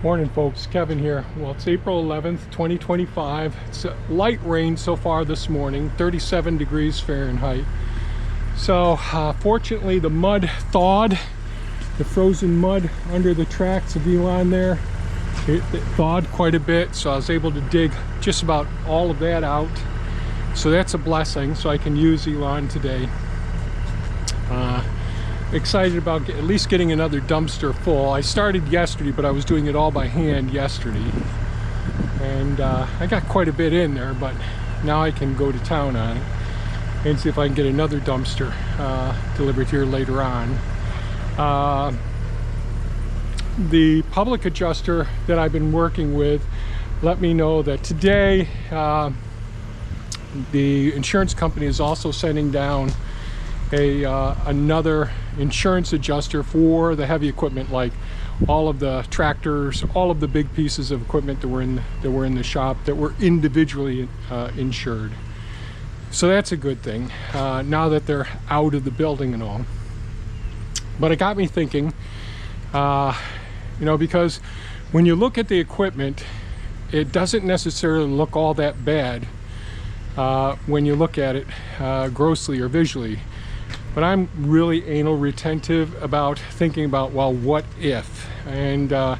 Morning folks, Kevin here. Well, it's April 11th, 2025. It's light rain so far this morning, 37 degrees Fahrenheit. So fortunately the mud thawed, the frozen mud under the tracks of Elon there, it thawed quite a bit, so I was able to dig just about all of that out. So that's a blessing, so I can use Elon today. Excited about at least getting another dumpster full. I started yesterday, but I was doing it all by hand yesterday, and I got quite a bit in there, but now I can go to town on it and see if I can get another dumpster delivered here later on. The public adjuster that I've been working with let me know that today the insurance company is also sending down another insurance adjuster for the heavy equipment, like all of the tractors, all of the big pieces of equipment that were in the shop that were individually insured. So that's a good thing now that they're out of the building and all. But it got me thinking, you know, because when you look at the equipment, it doesn't necessarily look all that bad when you look at it grossly or visually. But I'm really anal retentive about thinking about, well, what if? And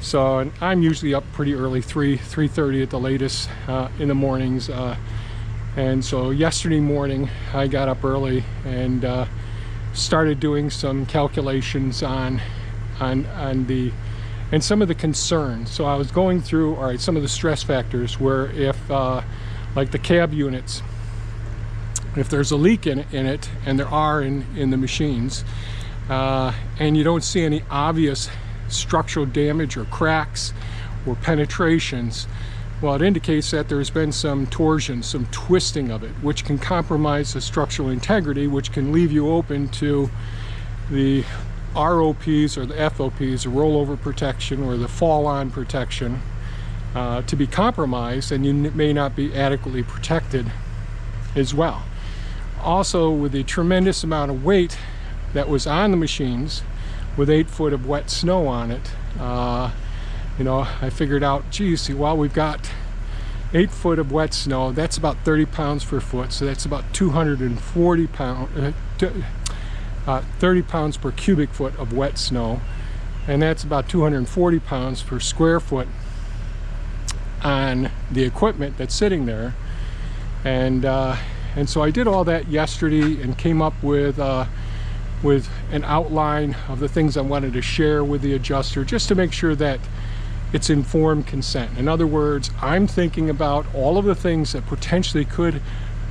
so I'm usually up pretty early, 3:30 at the latest in the mornings. And so yesterday morning I got up early and started doing some calculations on some of the concerns. So I was going through, all right, some of the stress factors where if like the cab units, if there's a leak in it, and there are in the machines, and you don't see any obvious structural damage or cracks or penetrations, well, it indicates that there's been some torsion, some twisting of it, which can compromise the structural integrity, which can leave you open to the ROPs or the FOPs, the rollover protection or the fall-on protection, to be compromised, and you may not be adequately protected as well. Also, with the tremendous amount of weight that was on the machines, with 8 foot of wet snow on it, you know, I figured out, geez, well, we've got 8 foot of wet snow. That's about 30 pounds per foot, so that's about 240 pounds, 30 pounds per cubic foot of wet snow, and that's about 240 pounds per square foot on the equipment that's sitting there. And so I did all that yesterday and came up with an outline of the things I wanted to share with the adjuster, just to make sure that it's informed consent. In other words, I'm thinking about all of the things that potentially could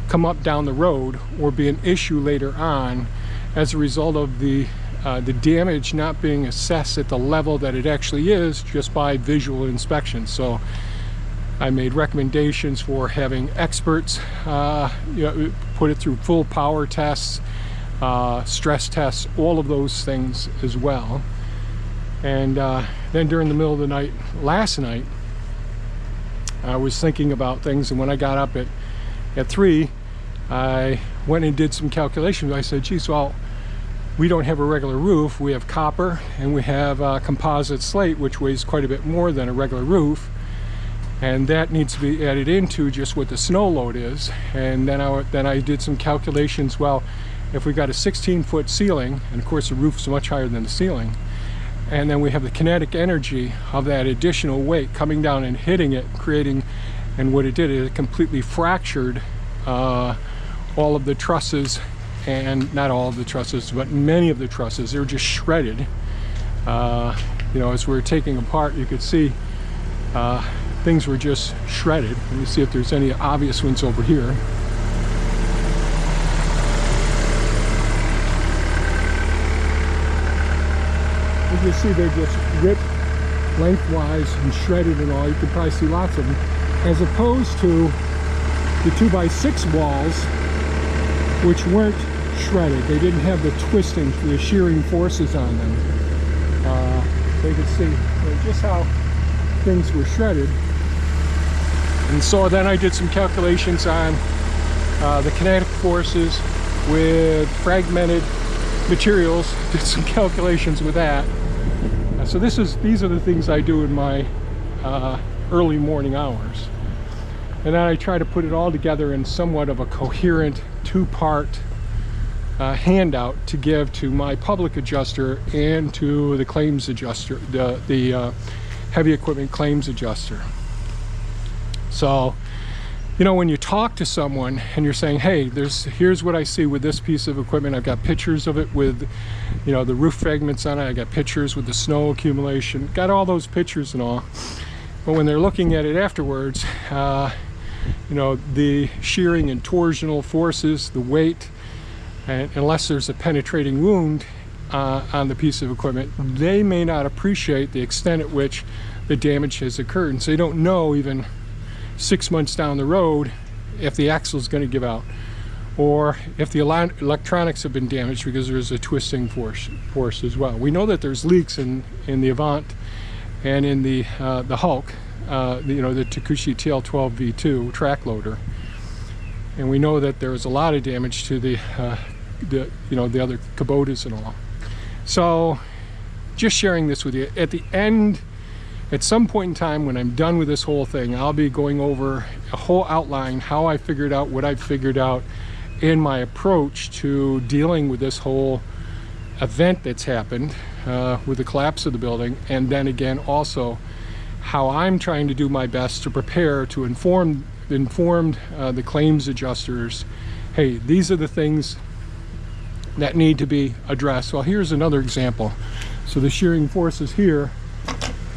come up down the road or be an issue later on as a result of the damage not being assessed at the level that it actually is just by visual inspection. So I made recommendations for having experts you know, put it through full power tests, stress tests, all of those things as well. And then during the middle of the night, last night, I was thinking about things, and when I got up at 3, I went and did some calculations. I said, geez, well, we don't have a regular roof. We have copper, and we have composite slate, which weighs quite a bit more than a regular roof. And that needs to be added into just what the snow load is. And then I did some calculations. Well, if we got a 16-foot ceiling, and of course the roof's much higher than the ceiling, and then we have the kinetic energy of that additional weight coming down and hitting it, creating, and what it did is it completely fractured all of the trusses, and not all of the trusses, but many of the trusses. They were just shredded. You know, as we were taking apart, you could see things were just shredded. Let me see if there's any obvious ones over here. As you see, they're just ripped lengthwise and shredded and all. You can probably see lots of them, as opposed to the 2x6 walls, which weren't shredded. They didn't have the twisting, the shearing forces on them. So you can see just how things were shredded. And so then I did some calculations on the kinetic forces with fragmented materials, did some calculations with that. So these are the things I do in my early morning hours. And then I try to put it all together in somewhat of a coherent two-part handout to give to my public adjuster and to the claims adjuster, the heavy equipment claims adjuster. So, you know, when you talk to someone and you're saying, hey, here's what I see with this piece of equipment. I've got pictures of it with, you know, the roof fragments on it. I got pictures with the snow accumulation, got all those pictures and all. But when they're looking at it afterwards, you know, the shearing and torsional forces, the weight, and unless there's a penetrating wound on the piece of equipment, they may not appreciate the extent at which the damage has occurred. And so they don't know even 6 months down the road if the axle is going to give out, or if the electronics have been damaged because there's a twisting force as well. We know that there's leaks in the Avant and in the Hulk, you know, the Takushi TL12 V2 track loader, and we know that there was a lot of damage to the you know, the other Kubotas and all. So just sharing this with you. At the end, at some point in time when I'm done with this whole thing, I'll be going over a whole outline, how I figured out what I figured out, and my approach to dealing with this whole event that's happened with the collapse of the building, and then again also how I'm trying to do my best to prepare to inform the claims adjusters, hey, these are the things that need to be addressed. Well, here's another example. So the shearing forces here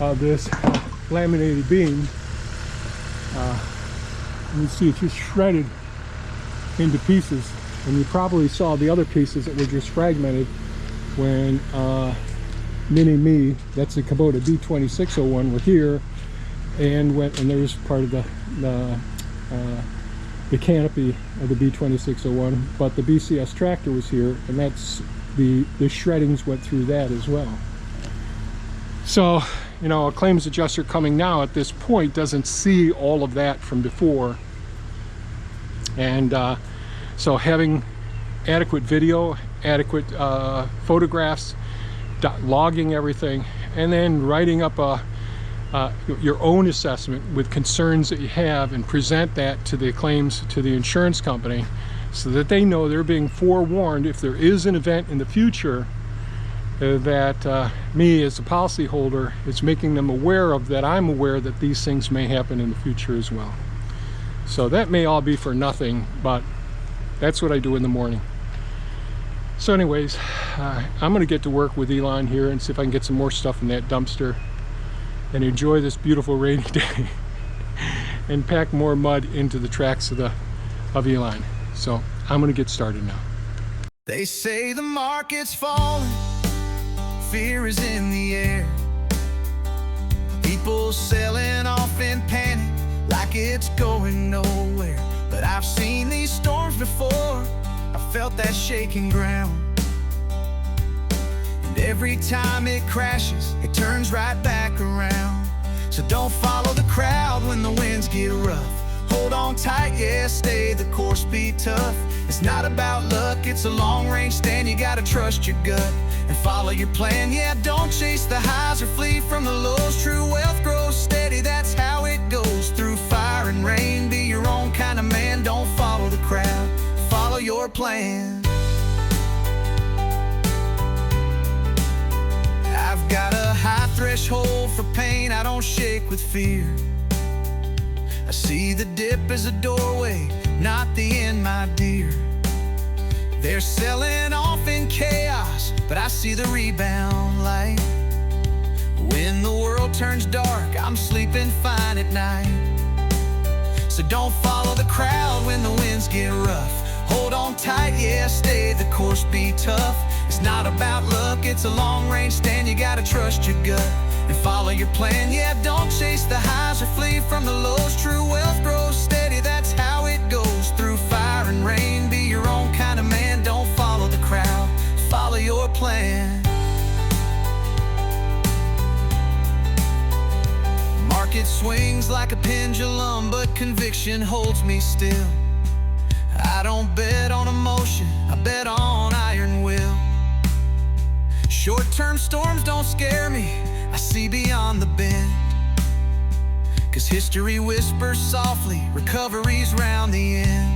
of this laminated beam, you see it's just shredded into pieces, and you probably saw the other pieces that were just fragmented when Mini-Me, that's the Kubota B2601, were here, and there was part of the canopy of the B2601, but the BCS tractor was here, and that's the shreddings went through that as well. So, you know, a claims adjuster coming now at this point doesn't see all of that from before, and so having adequate video, adequate photographs, logging everything, and then writing up your own assessment with concerns that you have, and present that to the claims, to the insurance company, so that they know they're being forewarned if there is an event in the future that me as a policyholder is making them aware of, that I'm aware that these things may happen in the future as well. So that may all be for nothing, but that's what I do in the morning. So anyways, I'm going to get to work with Elon here and see if I can get some more stuff in that dumpster and enjoy this beautiful rainy day and pack more mud into the tracks of Elon. So I'm going to get started now. They say the market's falling, fear is in the air, people selling off in panic like it's going nowhere. But I've seen these storms before, I felt that shaking ground, and every time it crashes, it turns right back around. So don't follow the crowd when the winds get rough. Hold on tight, yeah, stay the course, be tough. It's not about luck, it's a long-range stand. You gotta trust your gut and follow your plan. Yeah, don't chase the highs or flee from the lows. True wealth grows steady, that's how it goes. Through fire and rain, be your own kind of man. Don't follow the crowd, follow your plan. I've got a high threshold for pain, I don't shake with fear. I see the dip as a doorway, not the end, my dear. They're selling off in chaos, but I see the rebound light. When the world turns dark, I'm sleeping fine at night. So don't follow the crowd when the winds get rough. Hold on tight, yeah, stay the course, be tough. It's not about luck, it's a long-range stand. You gotta trust your gut and follow your plan. Yeah, don't chase the highs or flee from the lows. True wealth grows steady, that's how it goes. Through fire and rain, be your own kind of man. Don't follow the crowd, follow your plan. Market swings like a pendulum, but conviction holds me still. I don't bet on emotion, I bet on iron will. Short-term storms don't scare me, see beyond the bend. 'Cause history whispers softly, recovery's round the end.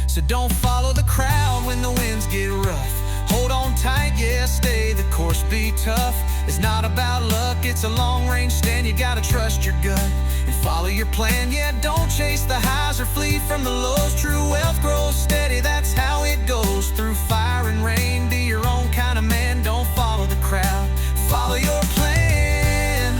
So don't follow the crowd when the winds get rough. Hold on tight, yeah, stay the course, be tough. It's not about luck, it's a long-range stand. You gotta trust your gut and follow your plan. Yeah, don't chase the highs or flee from the lows. True wealth grows steady, that's how it goes. Through fire and rain, be your own kind of man. Don't follow the crowd, follow your plan.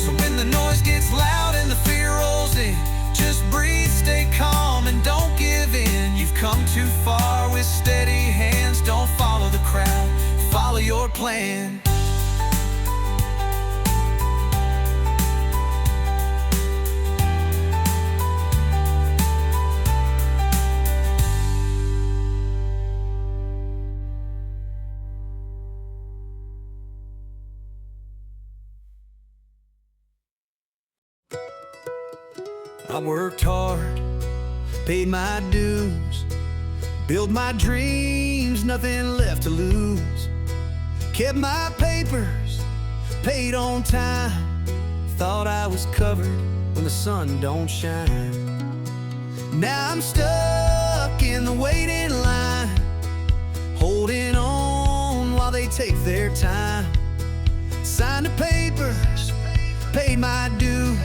So when the noise gets loud and the fear rolls in, just breathe, stay calm, and don't give in. You've come too far with steady hands. Don't follow the crowd, follow your plan. I worked hard, paid my dues, built my dreams, nothing left to lose. Kept my papers, paid on time. Thought I was covered when the sun don't shine. Now I'm stuck in the waiting line, holding on while they take their time. Signed the papers, paid my dues,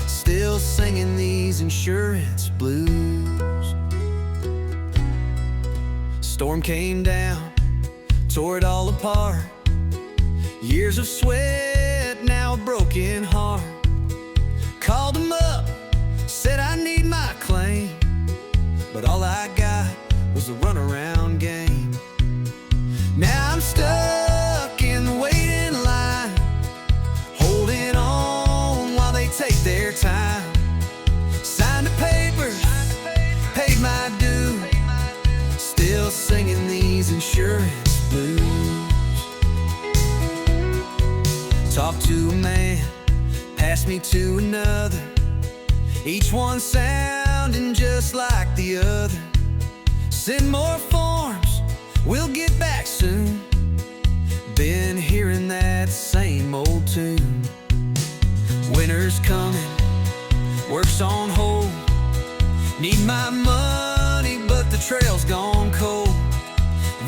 still singing these insurance blues. Storm came down, tore it all apart. Years of sweat, now a broken heart. Called them up, said I need my claim, but all I got was a runaround game. Now I'm stuck in the waiting line, holding on while they take their time. Signed the papers, paid my due, still singing these insurance blues. Talk to a man, pass me to another, each one sounding just like the other. Send more forms, we'll get back soon. Been hearing that same old tune. Winter's coming, work's on hold. Need my money, but the trail's gone cold.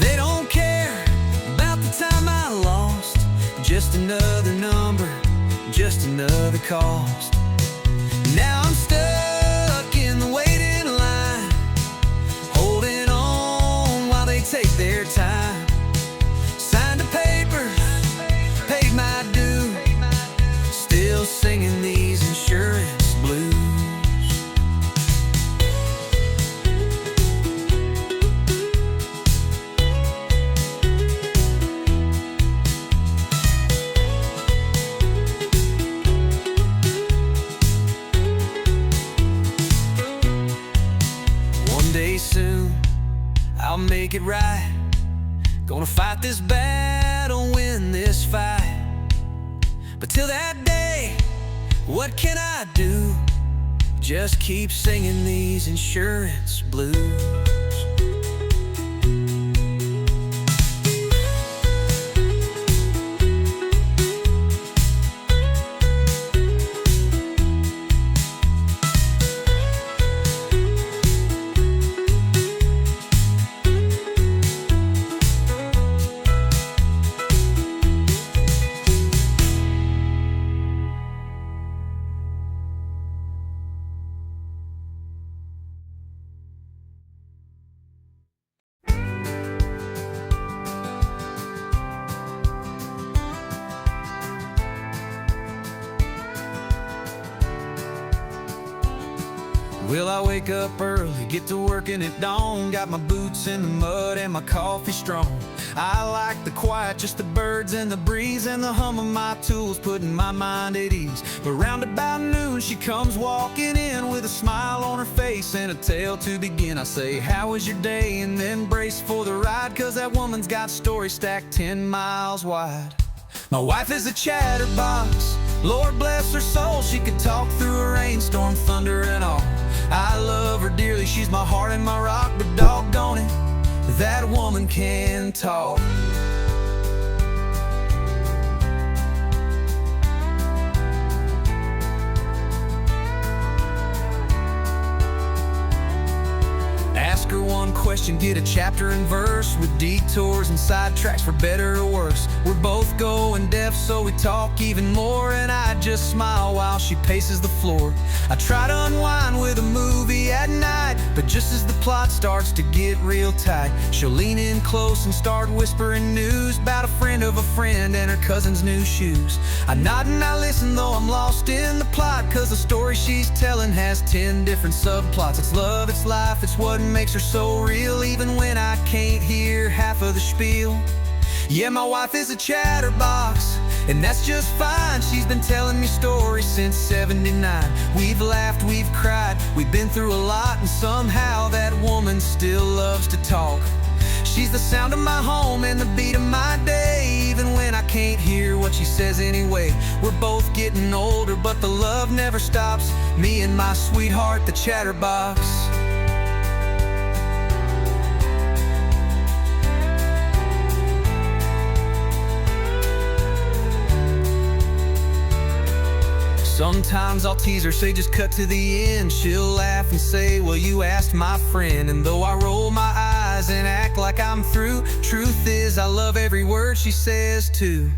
They don't care about the time I lost. Just another number, just another cost. Now I'm stuck in the waiting line, holding on while they take their time. Signed the papers, paid my due, still singing these insurance blues. One day soon, I'll make it right. Gonna fight this battle, win this fight. But till that day, what can I do? Just keep singing these insurance blues. Well, I wake up early, get to working at dawn. Got my boots in the mud and my coffee strong. I like the quiet, just the birds and the breeze, and the hum of my tools, putting my mind at ease. But round about noon, she comes walking in with a smile on her face and a tale to begin. I say, how was your day? And then brace for the ride, 'cause that woman's got stories stacked 10 miles wide. My wife is a chatterbox, Lord bless her soul. She could talk through a rainstorm, thunder and all. I love her dearly, she's my heart and my rock, but doggone it, that woman can talk. Ask her one question, get a chapter and verse, with detours and sidetracks for better or worse. We're both going deaf, so we talk even more, and I just smile while she paces the floor. I try to unwind with a movie at night, but just as the plot starts to get real tight, she'll lean in close and start whispering news about a friend of a friend and her cousin's new shoes. I nod and I listen, though I'm lost in the plot, cause the story she's telling has 10 different subplots. It's love, it's life, it's what makes her so real, even when I can't hear half of the spiel. Yeah, my wife is a chatterbox, and that's just fine. She's been telling me stories since '79. We've laughed, we've cried, we've been through a lot, and somehow that woman still loves to talk. She's the sound of my home and the beat of my day, even when I can't hear what she says anyway. We're both getting older, but the love never stops. Me and my sweetheart, the chatterbox. Sometimes I'll tease her, say just cut to the end. She'll laugh and say, well, you asked my friend. And though I roll my eyes and act like I'm through, truth is I love every word she says too.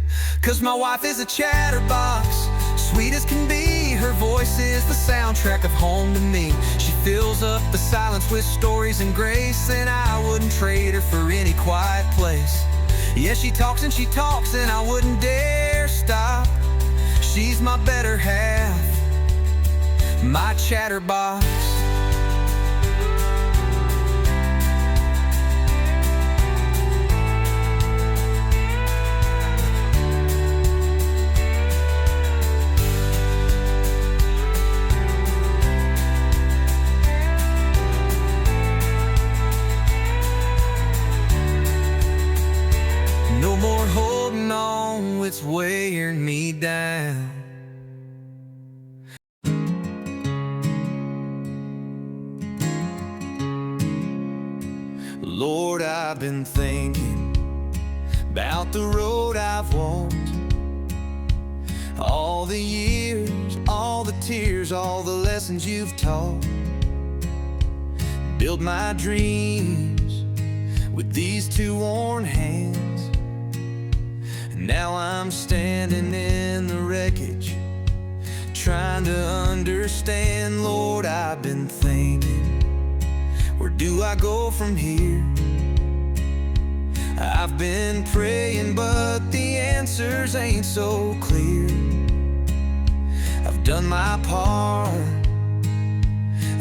Cause my wife is a chatterbox, sweet as can be. Her voice is the soundtrack of home to me. She fills up the silence with stories and grace, and I wouldn't trade her for any quiet place. Yeah, she talks and I wouldn't dare stop. She's my better half, my chatterbox. No more holding on, it's weighing me down. Lord, I've been thinking about the road I've walked, all the years, all the tears, all the lessons you've taught. Build my dreams with these two worn hands, and now I'm standing in the wreckage, trying to understand. Lord, I've been thinking, where do I go from here? I've been praying, but the answers ain't so clear. I've done my part,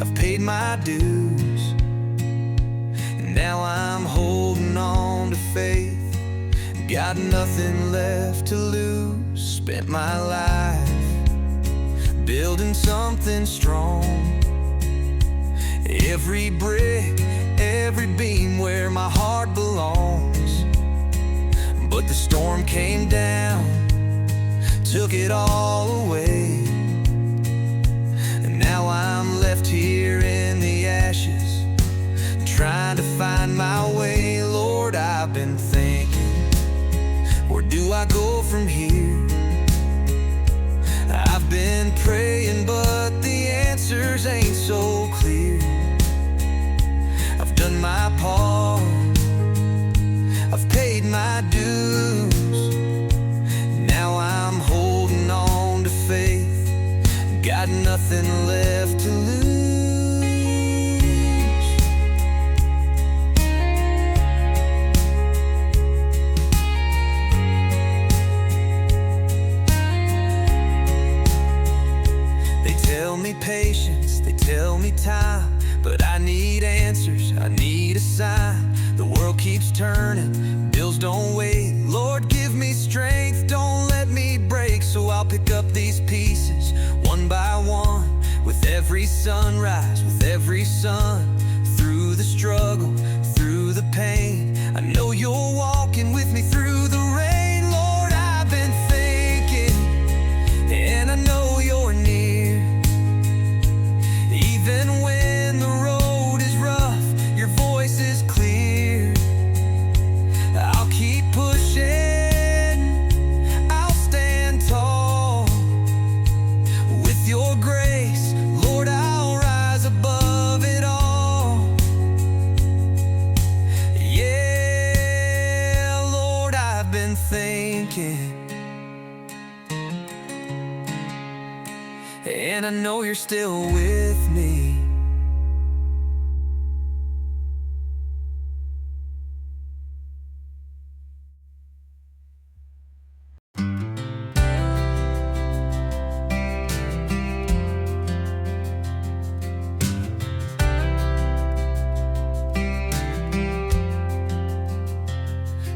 I've paid my dues, and now I'm holding on to faith. Got nothing left to lose. Spent my life building something strong. Every brick, every beam where my heart belongs. But the storm came down, took it all away, and now I'm left here in the ashes, trying to find my way. Lord, I've been thinking, where do I go from here? I've been praying, but the answers ain't so clear. I've done my part, I've paid my dues, now I'm holding on to faith. Got nothing left to lose. They tell me patience, they tell me time, but I need answers, I need a sign. The world keeps turning, bills don't wait. Lord, give me strength, don't let me break. So I'll pick up these pieces, one by one, with every sunrise, with every sun. Through the struggle, through the pain, I know you're walking with me through the rain. Lord, I've been thinking, and I know you're near, even when can. And I know you're still with me.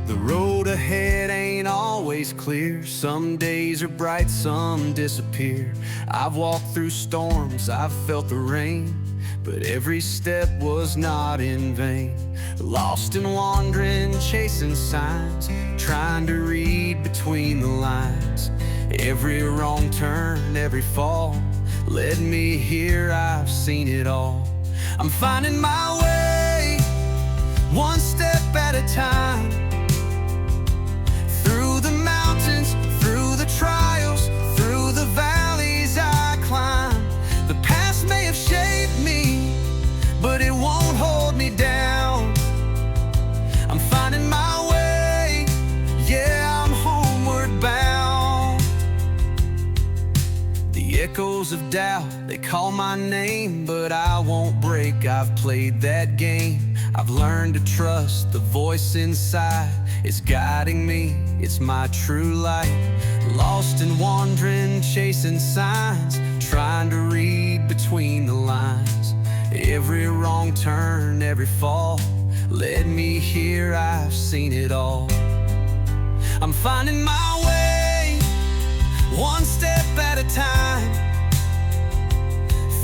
The road ahead ain't always clear. Some days are bright, some disappear. I've walked through storms, I've felt the rain, but every step was not in vain. Lost and wandering, chasing signs, trying to read between the lines. Every wrong turn, every fall led me here, I've seen it all. I'm finding my way, one step at a time. Through the mountains, through the trials, through the valleys I climb. The past may have shaped me, but it won't hold me down. I'm finding my way, yeah, I'm homeward bound. The echoes of doubt, they call my name, but I won't break, I've played that game. I've learned to trust the voice inside. It's guiding me, it's my true light. Lost and wandering, chasing signs, trying to read between the lines. Every wrong turn, every fall led me here, I've seen it all. I'm finding my way, one step at a time.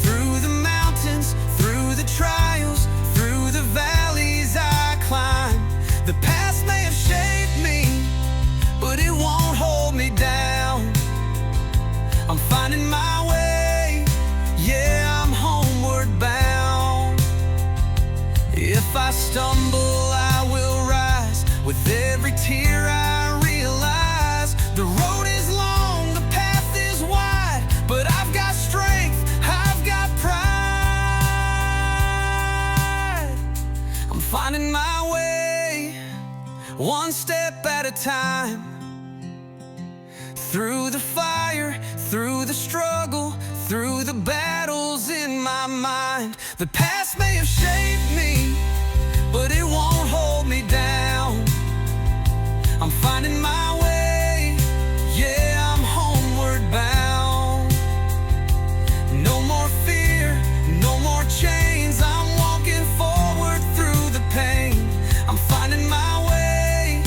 Through the mountains, through the trials, through the valleys I climb. The past may have shaped me, but it won't hold me down. I'm finding my way, yeah, I'm homeward bound. If I stumble, I will rise. With every tear I realize the road is long, the path is wide, but I've got strength, I've got pride. I'm finding my way, one step at a time. Through the fire, through the struggle, through the battles in my mind. The past may have shaped me, but it won't hold me down. I'm finding my way, yeah, I'm homeward bound. No more fear, no more chains, I'm walking forward through the pain. I'm finding my way,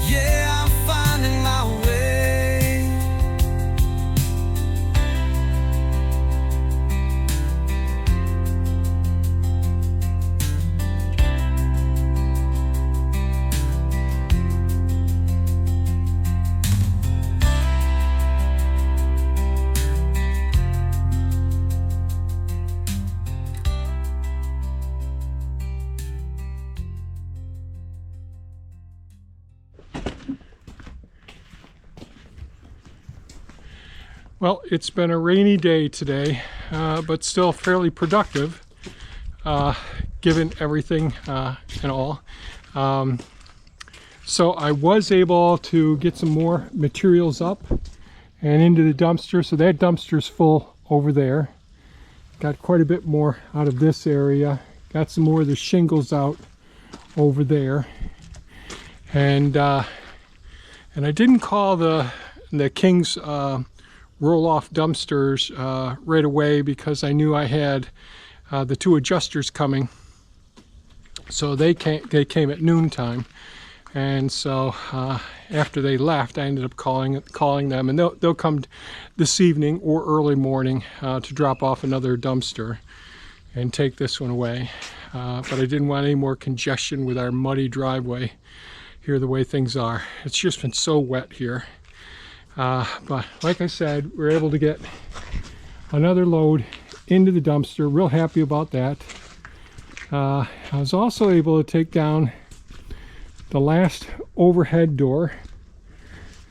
yeah, I'm finding my way. Well, it's been a rainy day today, but still fairly productive, given everything and all. So I was able to get some more materials up and into the dumpster. So that dumpster's full over there. Got quite a bit more out of this area. Got some more of the shingles out over there. And I didn't call the King's roll-off dumpsters right away because I knew I had the two adjusters coming. So they came at noontime, and so after they left, I ended up calling them, and they'll come this evening or early morning to drop off another dumpster and take this one away. But I didn't want any more congestion with our muddy driveway here, the way things are. It's just been so wet here. But like I said, we're able to get another load into the dumpster. Real happy about that. I was also able to take down the last overhead door.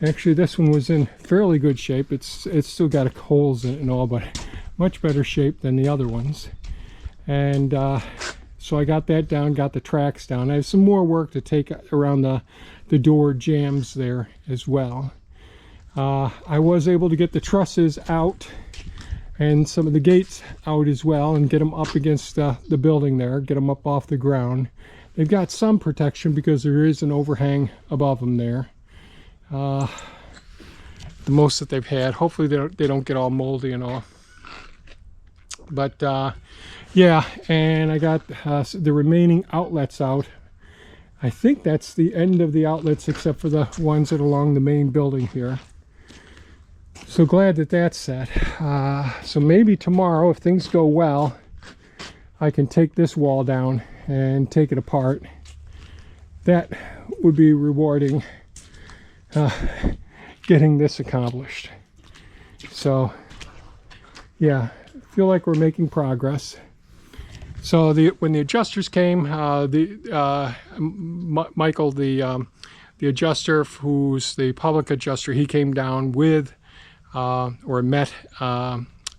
Actually, this one was in fairly good shape. It's still got holes in it and all, but much better shape than the other ones. And so I got that down, got the tracks down. I have some more work to take around the door jambs there as well. I was able to get the trusses out and some of the gates out as well and get them up against the building there, get them up off the ground. They've got some protection because there is an overhang above them there. The most that they've had. Hopefully they don't get all moldy and all. But yeah, and I got the remaining outlets out. I think that's the end of the outlets except for the ones that are along the main building here. So glad that that's set. So maybe tomorrow, if things go well, I can take this wall down and take it apart. That would be rewarding, getting this accomplished. So yeah, feel like we're making progress. So when the adjusters came, Michael, the adjuster, who's the public adjuster, he came down with or met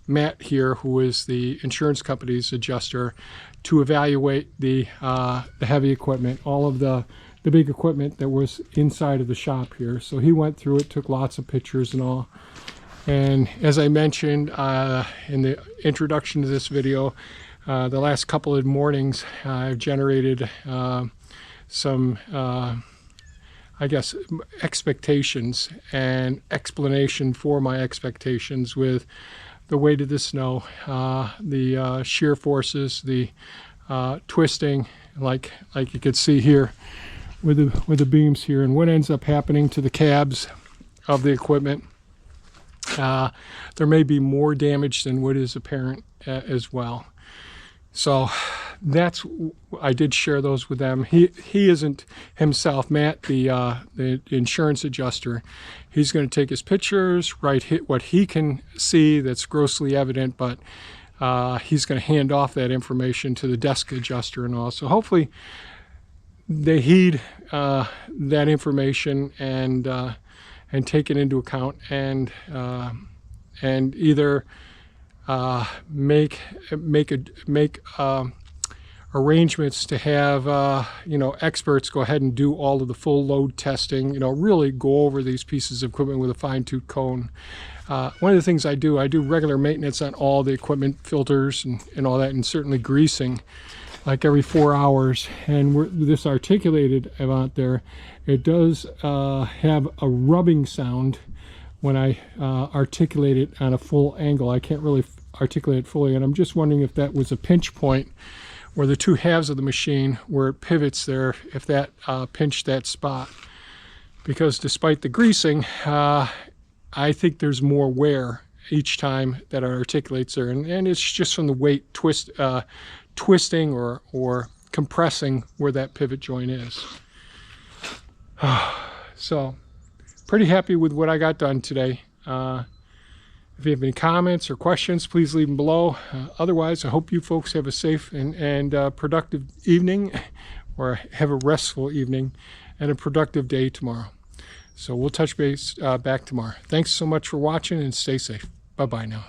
Matt here, who is the insurance company's adjuster, to evaluate the heavy equipment, all of the big equipment that was inside of the shop here. So he went through it, took lots of pictures and all. And as I mentioned in the introduction to this video, the last couple of mornings I've generated some I guess expectations and explanation for my expectations with the weight of the snow, the shear forces, the twisting, like you could see here with the beams here, and what ends up happening to the cabs of the equipment. There may be more damage than what is apparent as well. So that's, I did share those with them. He isn't himself, Matt, the insurance adjuster. He's going to take his pictures, write what he can see that's grossly evident, but he's going to hand off that information to the desk adjuster and all. So hopefully they heed that information and take it into account and either make arrangements to have experts go ahead and do all of the full load testing, really go over these pieces of equipment with a fine-tooth comb. One of the things I do regular maintenance on all the equipment, filters and all that, and certainly greasing like every 4 hours. And this articulated Avant there, it does have a rubbing sound when I articulate it on a full angle. I can't really articulate it fully, and I'm just wondering if that was a pinch point where the two halves of the machine where it pivots there, if that pinched that spot. Because despite the greasing, I think there's more wear each time that it articulates there, and it's just from the weight twisting or compressing where that pivot joint is. So pretty happy with what I got done today. If you have any comments or questions, please leave them below. Otherwise, I hope you folks have a safe and productive evening, or have a restful evening and a productive day tomorrow. So we'll touch base back tomorrow. Thanks so much for watching, and stay safe. Bye-bye now.